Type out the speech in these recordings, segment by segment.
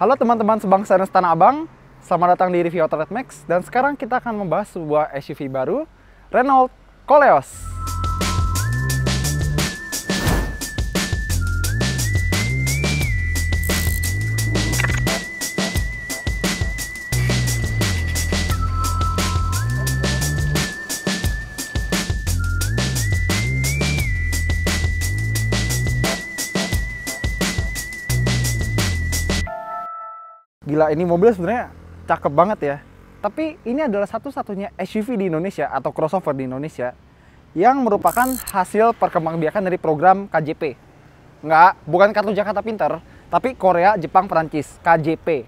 Halo teman-teman sebangsa dan setanah abang, selamat datang di review Auto Red Max. Dan sekarang kita akan membahas sebuah SUV baru, Renault Koleos. Gila, ini mobil sebenarnya cakep banget ya. Tapi ini adalah satu-satunya SUV di Indonesia atau crossover di Indonesia yang merupakan hasil perkembangbiakan dari program KJP. Bukan Kartu Jakarta Pintar, tapi Korea, Jepang, Perancis, KJP.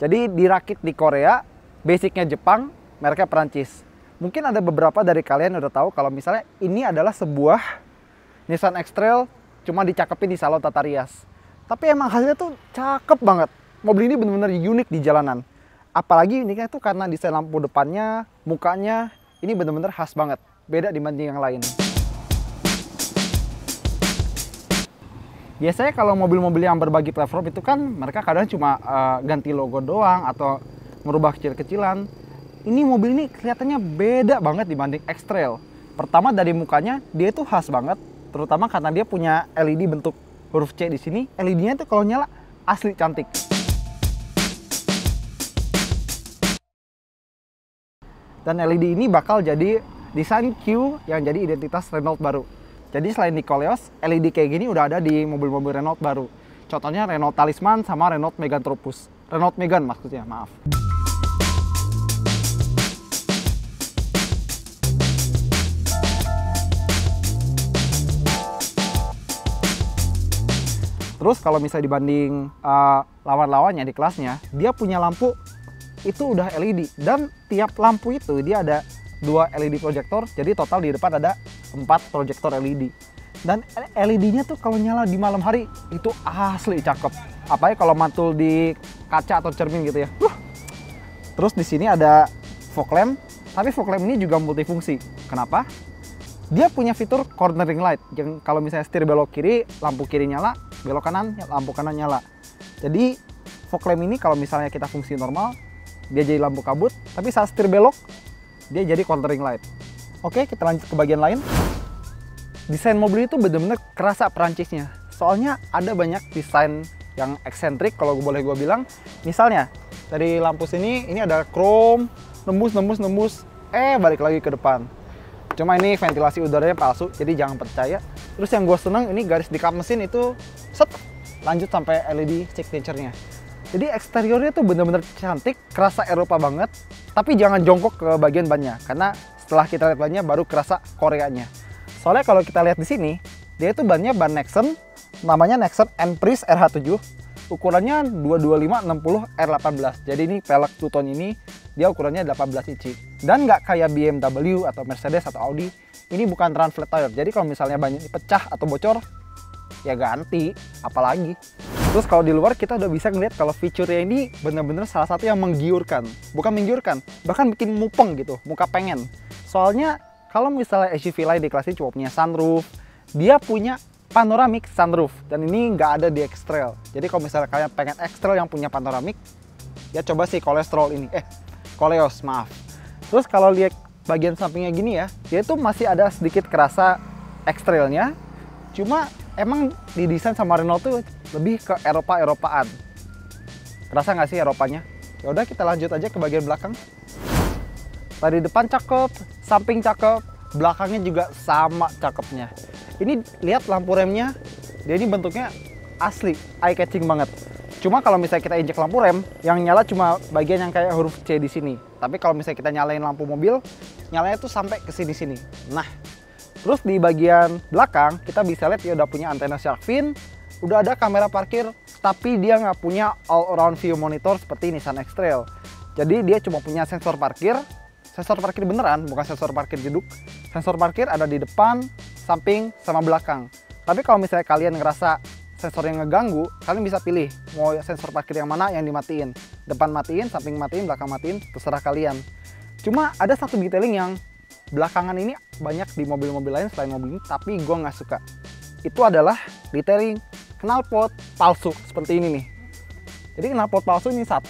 Jadi dirakit di Korea, basicnya Jepang, mereknya Perancis. Mungkin ada beberapa dari kalian udah tahu kalau misalnya ini adalah sebuah Nissan X-Trail cuma dicakepin di salon Tata Rias. Tapi emang hasilnya tuh cakep banget. Mobil ini benar-benar unik di jalanan. Apalagi uniknya itu karena desain lampu depannya, mukanya, ini benar-benar khas banget. Beda dibanding yang lain. Biasanya kalau mobil-mobil yang berbagi platform itu kan mereka kadang cuma ganti logo doang atau merubah kecil-kecilan. Ini mobil ini kelihatannya beda banget dibanding X-Trail. Pertama dari mukanya, dia itu khas banget. Terutama karena dia punya LED bentuk huruf C di sini. LED-nya itu kalau nyala asli cantik. Dan LED ini bakal jadi desain Q yang jadi identitas Renault baru. Jadi selain di Koleos, LED kayak gini udah ada di mobil-mobil Renault baru. Contohnya Renault Talisman sama Renault Megane Tropus. Renault Megane maksudnya, maaf. Terus kalau misalnya dibanding lawan-lawannya di kelasnya, dia punya lampu itu udah LED, dan tiap lampu itu dia ada 2 LED proyektor, jadi total di depan ada 4 proyektor LED. Dan LED-nya tuh kalau nyala di malam hari itu asli cakep. Apalagi kalau mantul di kaca atau cermin gitu ya. Terus di sini ada fog lamp, tapi fog lamp ini juga multifungsi. Kenapa? Dia punya fitur cornering light, yang kalau misalnya setir belok kiri, lampu kiri nyala, belok kanan, lampu kanan nyala. Jadi fog lamp ini kalau misalnya kita fungsi normal, dia jadi lampu kabut, tapi saat setir belok, dia jadi cornering light. Oke, kita lanjut ke bagian lain. Desain mobil itu benar-benar kerasa Perancisnya. Soalnya ada banyak desain yang eksentrik, kalau boleh gue bilang. Misalnya, dari lampu sini, ini ada chrome, nembus, balik lagi ke depan. Cuma ini ventilasi udaranya palsu, jadi jangan percaya. Terus yang gue seneng, ini garis di kap mesin itu, lanjut sampai LED signature-nya. Jadi eksteriornya tuh bener-bener cantik, kerasa Eropa banget. Tapi jangan jongkok ke bagian bannya, karena setelah kita lihat bannya baru kerasa Koreanya. Soalnya kalau kita lihat di sini, dia itu bannya ban Nexen, namanya Nexen N-Pris RH7. Ukurannya 225/60 R18. Jadi ini pelek two-tone ini, dia ukurannya 18 inci. Dan nggak kayak BMW atau Mercedes atau Audi, ini bukan run flat tire. Jadi kalau misalnya bannya pecah atau bocor, ya ganti, apalagi. Terus kalau di luar kita udah bisa ngeliat kalau fiturnya ini bener-bener salah satu yang menggiurkan. Bukan menggiurkan, bahkan bikin mupeng gitu, muka pengen. Soalnya kalau misalnya SUV lain di kelas ini cuma punya sunroof, dia punya panoramic sunroof. Dan ini nggak ada di X-Trail. Jadi kalau misalnya kalian pengen X-Trail yang punya panoramic, ya coba sih Koleos, maaf. Terus kalau lihat bagian sampingnya gini ya, dia itu masih ada sedikit kerasa X-Trailnya. Cuma emang didesain sama Renault tuh lebih ke Eropa-Eropaan. Kerasa nggak sih Eropanya? Ya udah kita lanjut aja ke bagian belakang. Tadi depan cakep, samping cakep, belakangnya juga sama cakepnya. Ini lihat lampu remnya, dia ini bentuknya asli, eye catching banget. Cuma kalau misalnya kita injek lampu rem, yang nyala cuma bagian yang kayak huruf C di sini. Tapi kalau misalnya kita nyalain lampu mobil, nyalanya tuh sampai ke sini-sini. Nah, terus di bagian belakang kita bisa lihat dia udah punya antena shark fin, udah ada kamera parkir, tapi dia nggak punya all around view monitor seperti Nissan X-Trail. Jadi dia cuma punya sensor parkir beneran, bukan sensor parkir jeduk. Sensor parkir ada di depan, samping, sama belakang. Tapi kalau misalnya kalian ngerasa sensor yang ngeganggu, kalian bisa pilih mau sensor parkir yang mana yang dimatiin. Depan matiin, samping matiin, belakang matiin, terserah kalian. Cuma ada satu detailing yang belakangan ini banyak di mobil-mobil lain selain mobil ini, tapi gue nggak suka. Itu adalah detailing knalpot palsu seperti ini nih. Jadi knalpot palsu ini 1,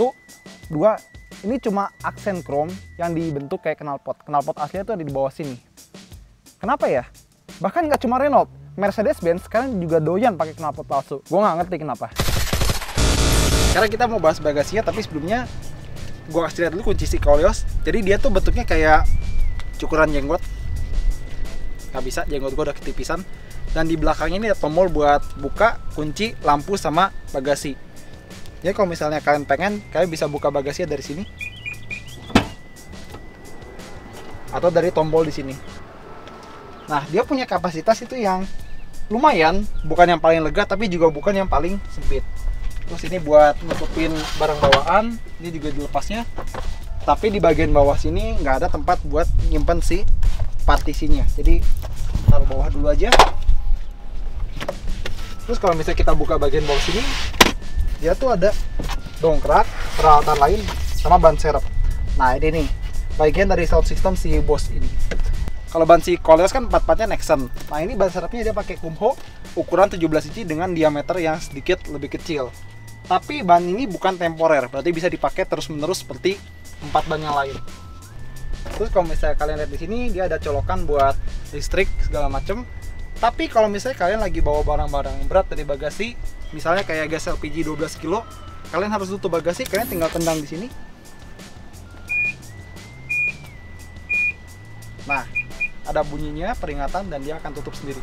2, ini cuma aksen chrome yang dibentuk kayak knalpot. Knalpot aslinya tuh ada di bawah sini. Kenapa ya? Bahkan nggak cuma Renault, Mercedes-Benz sekarang juga doyan pakai knalpot palsu. Gue nggak ngerti kenapa. Sekarang kita mau bahas bagasinya, tapi sebelumnya gue kasih lihat dulu kunci si Koleos. Jadi dia tuh bentuknya kayak cukuran jenggot. Nggak bisa, jenggot gue udah ketipisan. Dan di belakangnya ini ada tombol buat buka, kunci, lampu, sama bagasi. Jadi kalau misalnya kalian pengen, kalian bisa buka bagasinya dari sini. Atau dari tombol di sini. Nah, dia punya kapasitas itu yang lumayan, bukan yang paling lega, tapi juga bukan yang paling sempit. Terus ini buat nutupin barang bawaan, ini juga dilepasnya. Tapi di bagian bawah sini nggak ada tempat buat nyimpen si partisinya. Jadi taruh bawah dulu aja. Terus kalau misalnya kita buka bagian bawah sini, dia tuh ada dongkrak, peralatan lain, sama ban serep. Nah ini nih, bagian dari sound system si Bosch ini. Kalau ban si Koleos kan 4-4-nya Nexen. Nah ini ban serepnya dia pakai Kumho ukuran 17 inci dengan diameter yang sedikit lebih kecil. Tapi ban ini bukan temporer, berarti bisa dipakai terus-menerus seperti 4 ban yang lain. Terus kalau misalnya kalian lihat di sini, dia ada colokan buat listrik segala macem. Tapi kalau misalnya kalian lagi bawa barang-barang berat dari bagasi, misalnya kayak gas LPG 12 kilo, kalian harus tutup bagasi, kalian tinggal tendang di sini. Nah, ada bunyinya, peringatan, dan dia akan tutup sendiri.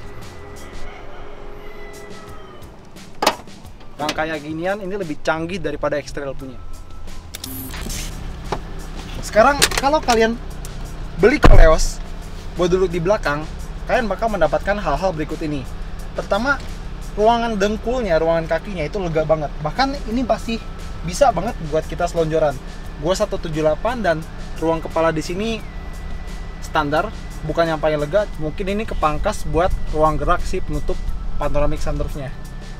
Yang kayak ginian ini lebih canggih daripada X-Trail punya. Sekarang kalau kalian beli Koleos buat duduk di belakang, kalian bakal mendapatkan hal-hal berikut ini. Pertama, ruangan dengkulnya, ruangan kakinya itu lega banget. Bahkan ini pasti bisa banget buat kita selonjoran. Gua 178 dan ruang kepala di sini standar, bukan yang paling lega. Mungkin ini kepangkas buat ruang gerak si penutup panoramic sunroofnya.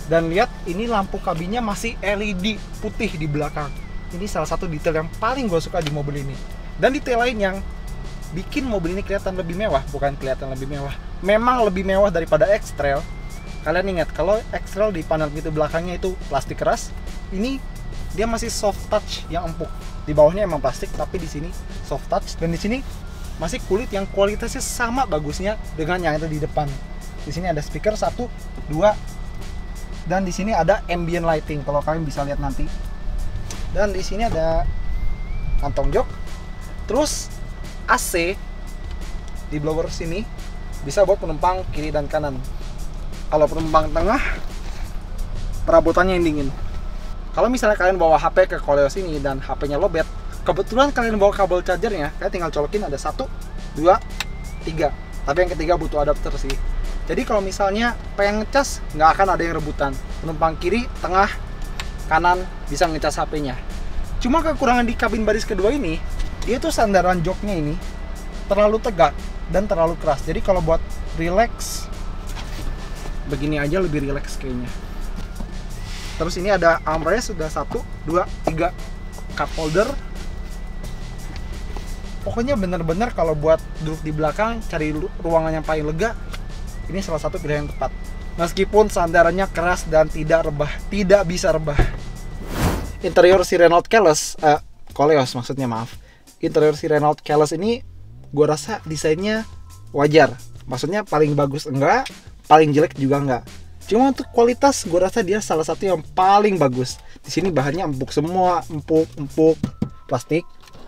Dan lihat, ini lampu kabinnya masih LED putih di belakang. Ini salah satu detail yang paling gue suka di mobil ini. Dan detail lain yang bikin mobil ini kelihatan lebih mewah, bukan kelihatan lebih mewah, memang lebih mewah daripada X-Trail. Kalian ingat, kalau X-Trail di panel pintu belakangnya itu plastik keras, ini dia masih soft touch yang empuk. Di bawahnya emang plastik, tapi di sini soft touch, dan di sini masih kulit yang kualitasnya sama bagusnya dengan yang ada di depan. Di sini ada speaker 1, 2, dan di sini ada ambient lighting kalau kalian bisa lihat nanti. Dan di sini ada kantong jok. Terus AC di blower sini bisa buat penumpang kiri dan kanan. Kalau penumpang tengah, perabotannya yang dingin. Kalau misalnya kalian bawa HP ke Koleos ini dan HP-nya lowbat, kebetulan kalian bawa kabel chargernya, kalian tinggal colokin ada 1, 2, 3. Tapi yang ketiga butuh adapter sih. Jadi kalau misalnya pengen ngecas, nggak akan ada yang rebutan. Penumpang kiri, tengah, kanan bisa ngecas HP-nya. Cuma kekurangan di kabin baris kedua ini, dia tuh sandaran joknya ini terlalu tegak dan terlalu keras. Jadi kalau buat relax, begini aja lebih relax kayaknya. Terus ini ada armrest, sudah 1, 2, 3 cup holder. Pokoknya bener-bener kalau buat duduk di belakang, cari ruangan yang paling lega, ini salah satu pilihan yang tepat. Meskipun sandarannya keras dan tidak rebah, tidak bisa rebah. Interior si Renault Koleos maksudnya, maaf. Interior si Renault Koleos ini gue rasa desainnya wajar. Maksudnya paling bagus enggak, paling jelek juga enggak. Cuma untuk kualitas gue rasa dia salah satu yang paling bagus. Di sini bahannya empuk semua, empuk plastik,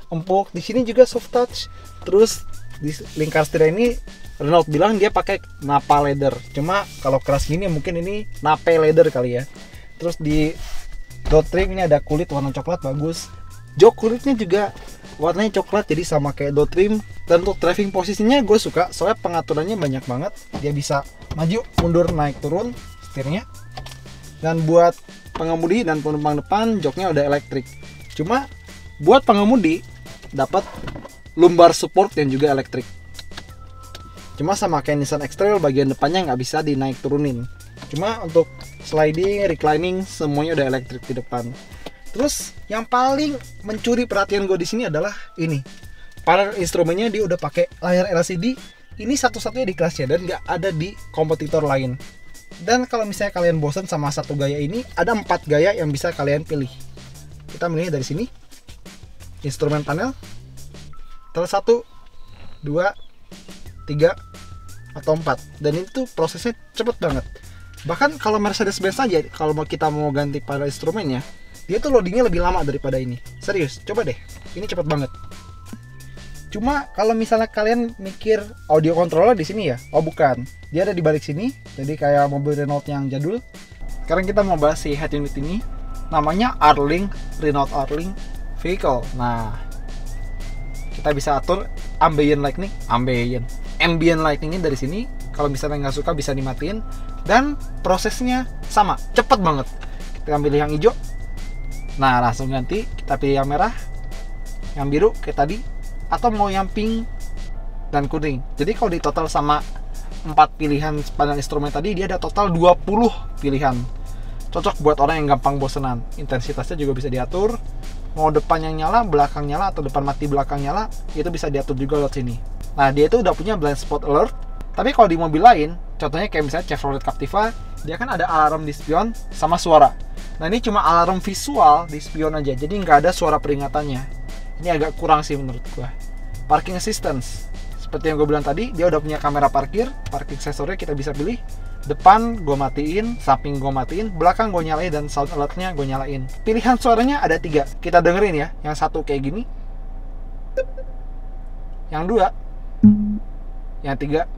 empuk. Di sini juga soft touch. Terus di lingkar setir ini Renault bilang dia pakai Napa leather. Cuma kalau keras gini mungkin ini Nape leather kali ya. Terus di door trim ini ada kulit warna coklat bagus. Jok kulitnya juga warnanya coklat, jadi sama kayak door trim. Dan untuk driving posisinya gue suka, soalnya pengaturannya banyak banget. Dia bisa maju, mundur, naik, turun setirnya. Dan buat pengemudi dan penumpang depan, joknya udah elektrik. Cuma buat pengemudi dapat lumbar support yang juga elektrik. Cuma sama kayak Nissan X-Trail, bagian depannya nggak bisa dinaik turunin. Cuma untuk sliding, reclining, semuanya udah elektrik di depan. Terus yang paling mencuri perhatian gue di sini adalah ini. Panel instrumennya dia udah pakai layar LCD. Ini satu-satunya di kelasnya dan nggak ada di kompetitor lain. Dan kalau misalnya kalian bosan sama satu gaya ini, ada 4 gaya yang bisa kalian pilih. kita milih dari sini, instrumen panel, tel 1, 2, 3, atau 4. Dan itu prosesnya cepet banget. Bahkan kalau Mercedes-Benz aja, kalau kita mau ganti pada instrumennya, dia tuh loadingnya lebih lama daripada ini. Serius, coba deh, ini cepet banget. Cuma kalau misalnya kalian mikir audio controller di sini ya, oh bukan, dia ada di balik sini, jadi kayak mobil Renault yang jadul. Sekarang kita mau bahas si head unit ini, namanya Arling, Renault Arling Vehicle. Nah, kita bisa atur ambient lighting-nya dari sini. Kalau misalnya nggak suka bisa dimatiin, dan prosesnya sama, cepet banget. Kita pilih yang hijau, nah langsung ganti. Kita pilih yang merah, yang biru kayak tadi, atau mau yang pink dan kuning. Jadi kalau di total sama 4 pilihan panel instrumen tadi, dia ada total 20 pilihan. Cocok buat orang yang gampang bosenan. Intensitasnya juga bisa diatur, mau depan yang nyala, belakang nyala, atau depan mati belakang nyala, itu bisa diatur juga lewat sini. Nah, dia itu udah punya blind spot alert. Tapi kalau di mobil lain, contohnya kayak misalnya Chevrolet Captiva, dia kan ada alarm di spion sama suara. Nah, ini cuma alarm visual di spion aja, jadi nggak ada suara peringatannya. Ini agak kurang sih menurut gua. Parking assistance, seperti yang gue bilang tadi, dia udah punya kamera parking sensornya kita bisa pilih. Depan gue matiin, samping gue matiin, belakang gue nyalain, dan sound alertnya gue nyalain. Pilihan suaranya ada 3, kita dengerin ya. Yang satu kayak gini, yang 2, yang 3,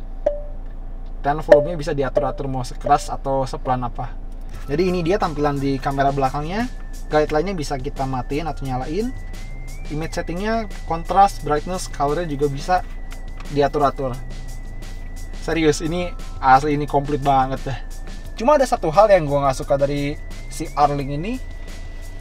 dan volumenya bisa diatur-atur mau sekeras atau sepelan apa. Jadi ini dia tampilan di kamera belakangnya. Guideline-nya bisa kita matiin atau nyalain. Image settingnya, kontras, brightness, colornya juga bisa diatur-atur. Serius, ini asli, ini komplit banget dah. Cuma ada satu hal yang gue nggak suka dari si Arling ini,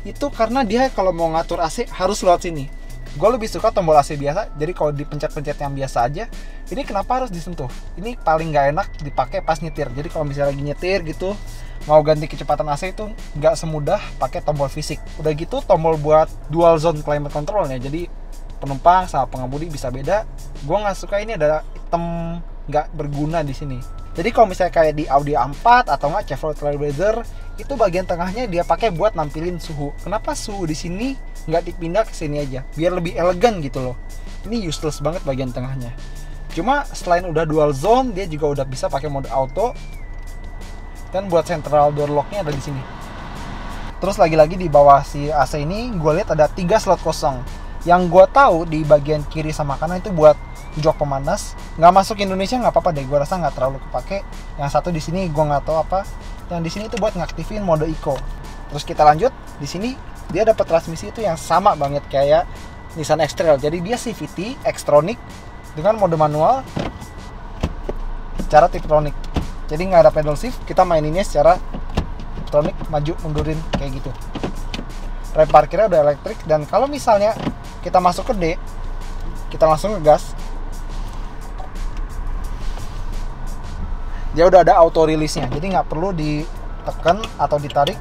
itu karena dia kalau mau ngatur AC harus lewat sini. Gue lebih suka tombol AC biasa, jadi kalau dipencet-pencet yang biasa aja. Ini kenapa harus disentuh? Ini paling nggak enak dipakai pas nyetir. Jadi kalau misalnya lagi nyetir gitu, mau ganti kecepatan AC itu nggak semudah pakai tombol fisik. Udah gitu tombol buat dual zone climate controlnya, jadi penumpang sama pengemudi bisa beda. Gue nggak suka ini ada item nggak berguna di sini. Jadi kalau misalnya kayak di Audi A4 atau nggak Chevrolet Trailblazer, itu bagian tengahnya dia pakai buat nampilin suhu. Kenapa suhu di sini nggak dipindah ke sini aja? Biar lebih elegan gitu loh. Ini useless banget bagian tengahnya. Cuma selain udah dual zone, dia juga udah bisa pakai mode auto. Dan buat central door lock-nya ada di sini. Terus lagi-lagi di bawah si AC ini, gue lihat ada 3 slot kosong. Yang gue tahu di bagian kiri sama kanan itu buat jok pemanas. Nggak masuk Indonesia nggak apa-apa deh, gue rasa nggak terlalu kepake. Yang satu di sini gue nggak tahu apa. Yang di sini itu buat ngaktifin mode eco. Terus kita lanjut, di sini dia dapat transmisi itu yang sama banget kayak Nissan X-Trail. Jadi dia CVT, Xtronic dengan mode manual, cara Tiptronic. Jadi nggak ada pedal shift, kita maininnya secara elektronik, maju mundurin kayak gitu. Rem parkirnya udah elektrik, dan kalau misalnya kita masuk ke D, kita langsung ngegas, dia udah ada auto release-nya, jadi nggak perlu ditekan atau ditarik,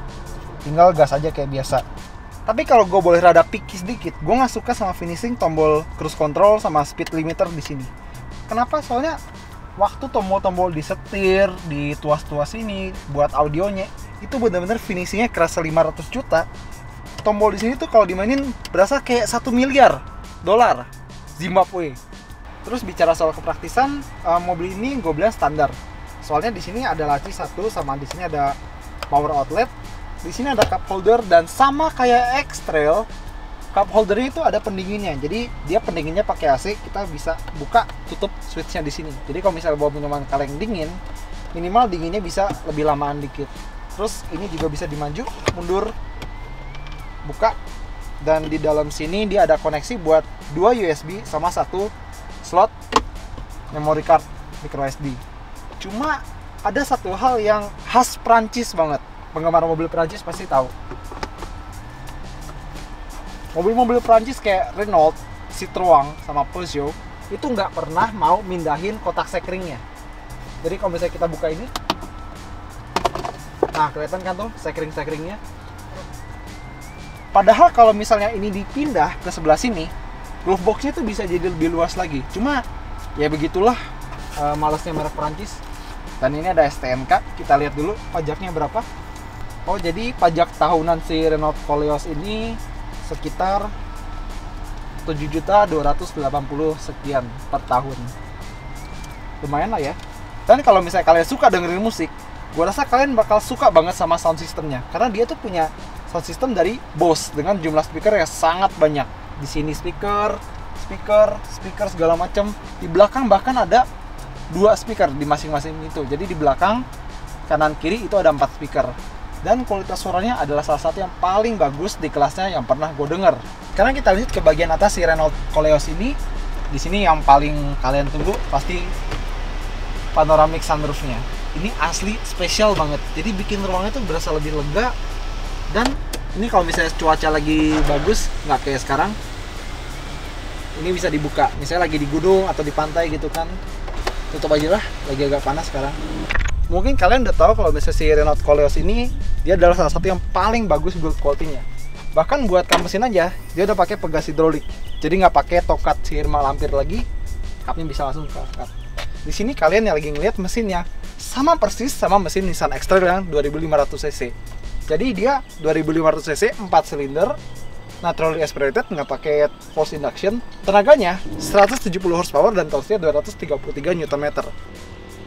tinggal gas aja kayak biasa. Tapi kalau gue boleh rada picky sedikit, gue nggak suka sama finishing tombol cruise control sama speed limiter di sini. Kenapa? Soalnya waktu tombol-tombol disetir, di tuas-tuas ini buat audionya, itu benar-benar finishingnya kerasa 500 juta. Tombol di sini tuh kalau dimainin berasa kayak 1 miliar dolar Zimbabwe. Terus bicara soal kepraktisan, mobil ini gue bilang standar. Soalnya di sini ada laci satu, sama di sini ada power outlet. Di sini ada cup holder, dan sama kayak X-Trail, cup holdernya itu ada pendinginnya. Jadi dia pendinginnya pakai AC, kita bisa buka tutup switchnya di sini. Jadi kalau misalnya bawa minuman kaleng dingin, minimal dinginnya bisa lebih lamaan dikit. Terus ini juga bisa dimaju, mundur, buka, dan di dalam sini dia ada koneksi buat 2 USB sama 1 slot memory card micro SD. Cuma ada satu hal yang khas Prancis banget. Penggemar mobil Prancis pasti tahu. Mobil-mobil Prancis kayak Renault, Citroën, sama Peugeot itu nggak pernah mau mindahin kotak sekringnya. Jadi kalau misalnya kita buka ini, nah kelihatan kan tuh sekring-sekringnya. Padahal kalau misalnya ini dipindah ke sebelah sini, glove box-nya tuh bisa jadi lebih luas lagi. Cuma ya begitulah, malesnya merek Prancis. Dan ini ada STNK, kita lihat dulu pajaknya berapa. Oh, jadi pajak tahunan si Renault Koleos ini sekitar 7.280 sekian per tahun. Lumayan lah ya. Dan kalau misalnya kalian suka dengerin musik, gue rasa kalian bakal suka banget sama sound systemnya, karena dia tuh punya sound system dari Bose dengan jumlah speaker yang sangat banyak. Di sini speaker segala macam. Di belakang bahkan ada 2 speaker di masing-masing itu. Jadi di belakang, kanan kiri itu ada 4 speaker. Dan kualitas suaranya adalah salah satu yang paling bagus di kelasnya yang pernah gue denger. Karena kita lihat ke bagian atas si Renault Koleos ini, di sini yang paling kalian tunggu pasti panoramic sunroofnya. Ini asli spesial banget. Jadi bikin ruangannya tuh berasa lebih lega. Dan ini kalau misalnya cuaca lagi bagus, nggak kayak sekarang, ini bisa dibuka. Misalnya lagi di gunung atau di pantai gitu kan, tutup aja lah. Lagi agak panas sekarang. Mungkin kalian udah tahu kalau misalnya si Renault Koleos ini, dia adalah salah satu yang paling bagus build quality-nya. Bahkan buat mesin aja, dia udah pakai pegas hidrolik. Jadi nggak pakai tokat sirma lampir lagi, cupnya bisa langsung keangkat. Di sini kalian yang lagi ngeliat mesinnya, sama persis sama mesin Nissan X-Trail yang 2500 cc. Jadi dia 2500 cc, 4 silinder, naturally aspirated, nggak pakai force induction. Tenaganya 170 horsepower dan torsinya 233 Nm.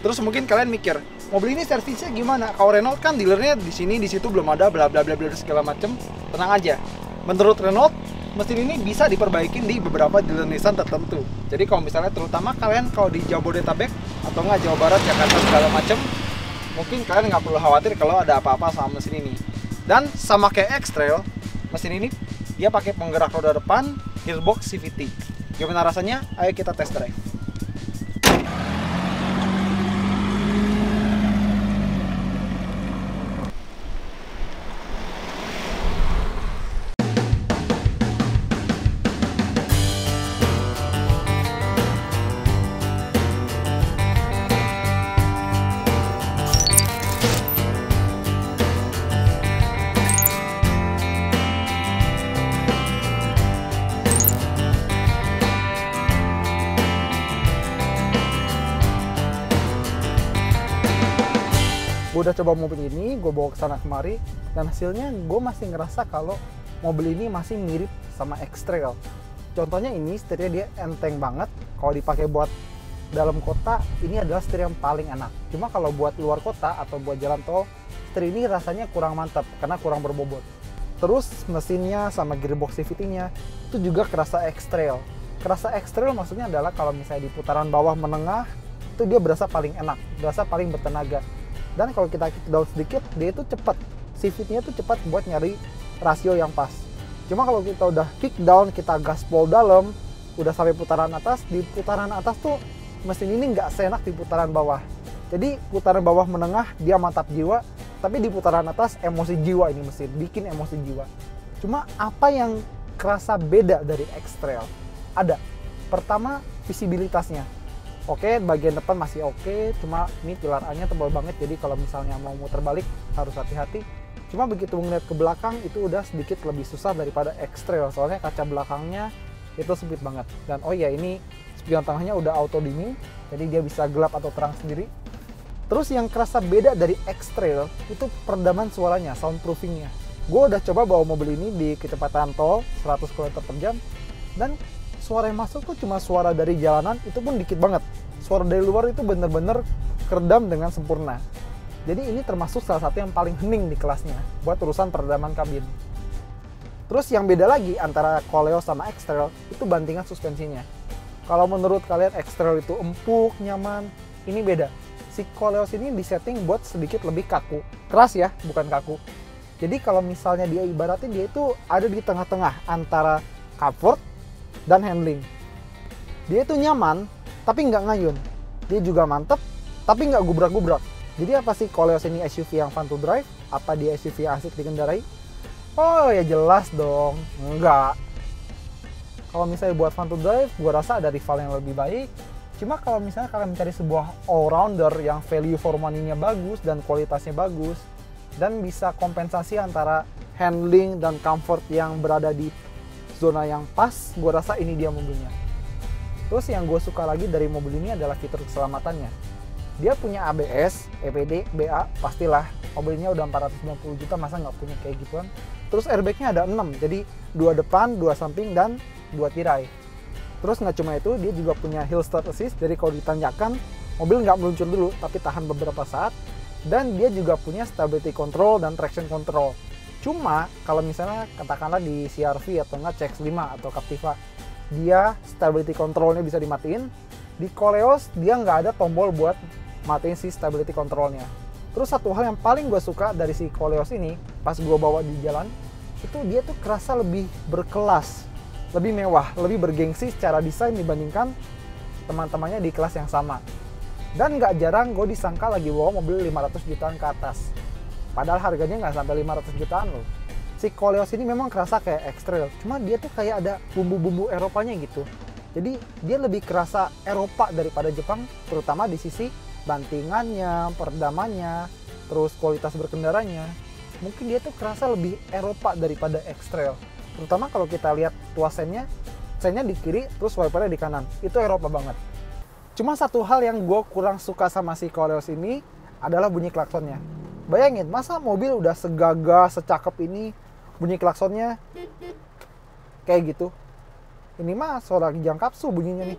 Terus mungkin kalian mikir, mobil ini servisnya gimana? Kalau Renault kan dealernya di sini, di situ belum ada, bla bla bla bla segala macem. Tenang aja. Menurut Renault, mesin ini bisa diperbaikin di beberapa dealer Nissan tertentu. Jadi kalau misalnya terutama kalian kalau di Jabodetabek atau nggak Jawa Barat, Jakarta segala macem, mungkin kalian nggak perlu khawatir kalau ada apa-apa sama mesin ini. Dan sama kayak X-Trail, mesin ini dia pakai penggerak roda depan, gearbox CVT. Gimana rasanya? Ayo kita test drive. Gue udah coba mobil ini, gue bawa ke sana kemari, dan hasilnya gue masih ngerasa kalau mobil ini masih mirip sama X-Trail. Contohnya ini setirnya dia enteng banget. Kalau dipakai buat dalam kota, ini adalah setir yang paling enak. Cuma kalau buat luar kota atau buat jalan tol, setir ini rasanya kurang mantap karena kurang berbobot. Terus mesinnya sama gearbox CVT-nya itu juga kerasa X-Trail. Kerasa X-Trail maksudnya adalah kalau misalnya di putaran bawah menengah, itu dia berasa paling enak, berasa paling bertenaga. Dan kalau kita kick down sedikit, dia itu cepat. CVT-nya tuh cepat buat nyari rasio yang pas. Cuma kalau kita udah kick down, kita gaspol dalam, udah sampai putaran atas, di putaran atas tuh mesin ini nggak seenak di putaran bawah. Jadi putaran bawah menengah dia mantap jiwa, tapi di putaran atas emosi jiwa ini mesin, bikin emosi jiwa. Cuma apa yang kerasa beda dari X-Trail? Ada. Pertama, visibilitasnya. Oke, bagian depan masih oke, cuma ini pilar A-nya tebal banget, jadi kalau misalnya mau muter balik harus hati-hati. Cuma begitu melihat ke belakang itu udah sedikit lebih susah daripada X-Trail, soalnya kaca belakangnya itu sempit banget. Dan oh iya, ini spion tengahnya udah auto dimming, jadi dia bisa gelap atau terang sendiri. Terus yang kerasa beda dari X-Trail itu peredaman suaranya, soundproofingnya. Gue udah coba bawa mobil ini di kecepatan tol 100 km per jam, dan suara yang masuk tuh cuma suara dari jalanan, itu pun dikit banget. Suara dari luar itu bener-bener keredam dengan sempurna. Jadi ini termasuk salah satu yang paling hening di kelasnya buat urusan peredaman kabin. Terus yang beda lagi antara Koleos sama X-Trail itu bantingan suspensinya. Kalau menurut kalian X-Trail itu empuk, nyaman, ini beda. Si Koleos ini disetting buat sedikit lebih kaku. Keras ya, bukan kaku. Jadi kalau misalnya dia ibaratin, dia itu ada di tengah-tengah antara comfort dan handling. Dia itu nyaman, tapi nggak ngayun. Dia juga mantep, tapi nggak gubrak-gubrak. Jadi apa sih Koleos ini SUV yang fun to drive? Apa dia SUV yang asik dikendarai? Oh ya jelas dong, enggak. Kalau misalnya buat fun to drive, gue rasa ada rival yang lebih baik. Cuma kalau misalnya kalian mencari sebuah all-rounder yang value for money-nya bagus dan kualitasnya bagus, dan bisa kompensasi antara handling dan comfort yang berada di zona yang pas, gue rasa ini dia mobilnya. Terus yang gue suka lagi dari mobil ini adalah fitur keselamatannya. Dia punya ABS, EPD, BA, pastilah. Mobilnya udah 490 juta, masa nggak punya kayak gituan. Terus airbagnya ada 6, jadi 2 depan, 2 samping, dan 2 tirai. Terus nggak cuma itu, dia juga punya hill start assist, jadi kalau ditanjakan mobil nggak meluncur dulu tapi tahan beberapa saat. Dan dia juga punya stability control dan traction control. Cuma kalau misalnya katakanlah di CR-V atau nggak CX-5 atau Captiva, dia stability controlnya bisa dimatiin. Di Koleos dia nggak ada tombol buat matiin si stability controlnya. Terus satu hal yang paling gue suka dari si Koleos ini, pas gue bawa di jalan, itu dia tuh kerasa lebih berkelas, lebih mewah, lebih bergengsi secara desain dibandingkan teman-temannya di kelas yang sama. Dan nggak jarang gue disangka lagi bawa mobil 500 jutaan ke atas. Padahal harganya nggak sampai 500 jutaan loh. Si Koleos ini memang kerasa kayak X-Trail, cuma dia tuh kayak ada bumbu-bumbu Eropanya gitu. Jadi dia lebih kerasa Eropa daripada Jepang, terutama di sisi bantingannya, peredamannya, terus kualitas berkendaranya. Mungkin dia tuh kerasa lebih Eropa daripada X-Trail. Terutama kalau kita lihat tuas sennya di kiri, terus wipernya di kanan. Itu Eropa banget. Cuma satu hal yang gue kurang suka sama si Koleos ini adalah bunyi klaksonnya. Bayangin, masa mobil udah segagah, secakep ini, bunyi klaksonnya kayak gitu. Ini mah suara Kijang Kapsu bunyinya nih.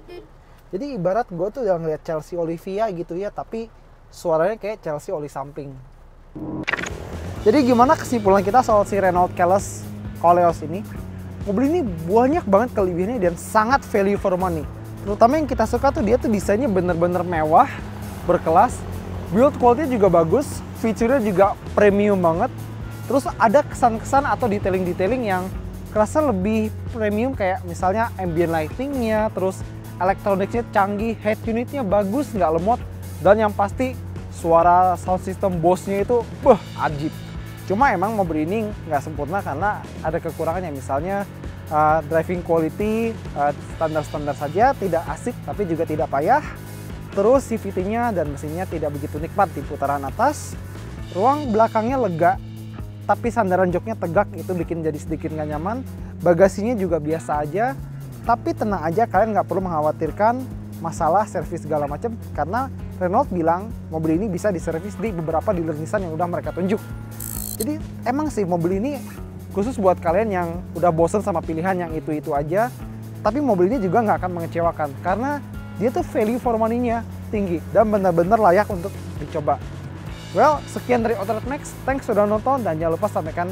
Jadi ibarat gue tuh udah ngeliat Chelsea Olivia gitu ya, tapi suaranya kayak Chelsea Oli samping. Jadi gimana kesimpulan kita soal si Renault Koleos ini? Mobil ini banyak banget kelebihannya dan sangat value for money. Terutama yang kita suka tuh dia tuh desainnya bener-bener mewah, berkelas. Build quality juga bagus, fiturnya juga premium banget. Terus ada kesan-kesan atau detailing-detailing yang kerasa lebih premium, kayak misalnya ambient lightingnya, terus elektroniknya canggih, head unitnya bagus, nggak lemot, dan yang pasti suara sound system Bose-nya itu ajib. Cuma emang mobil ini nggak sempurna karena ada kekurangannya, misalnya driving quality standar-standar saja, tidak asik tapi juga tidak payah. Terus CVT-nya dan mesinnya tidak begitu nikmat di putaran atas. Ruang belakangnya lega, tapi sandaran joknya tegak, itu bikin jadi sedikit nggak nyaman. Bagasinya juga biasa aja, tapi tenang aja, kalian nggak perlu mengkhawatirkan masalah servis segala macam, karena Renault bilang mobil ini bisa diservis di beberapa dealer Nissan yang udah mereka tunjuk. Jadi emang sih mobil ini khusus buat kalian yang udah bosen sama pilihan yang itu-itu aja, tapi mobil ini juga nggak akan mengecewakan, karena dia tuh value for money-nya tinggi dan benar-benar layak untuk dicoba. Well, sekian dari Autotrad Max. Thanks sudah nonton dan jangan lupa sampaikan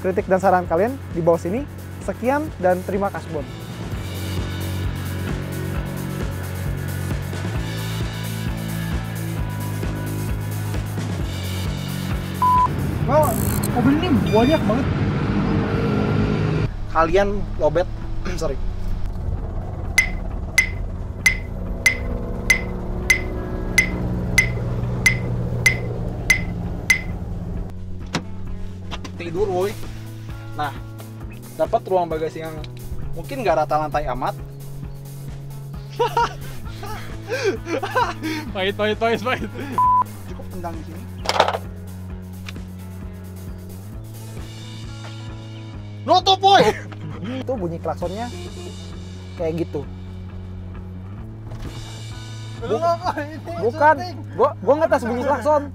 kritik dan saran kalian di bawah sini. Sekian dan terima kasih. Well, mobil ini banyak banget. Kalian lobet, sorry. Tidur woi. Nah, dapat ruang bagasi yang mungkin nggak rata lantai amat. Pahit. Cukup tendang di sini. Nutup boy. Itu bunyi klaksonnya kayak gitu. Bukan, gua ngetes bunyi klakson.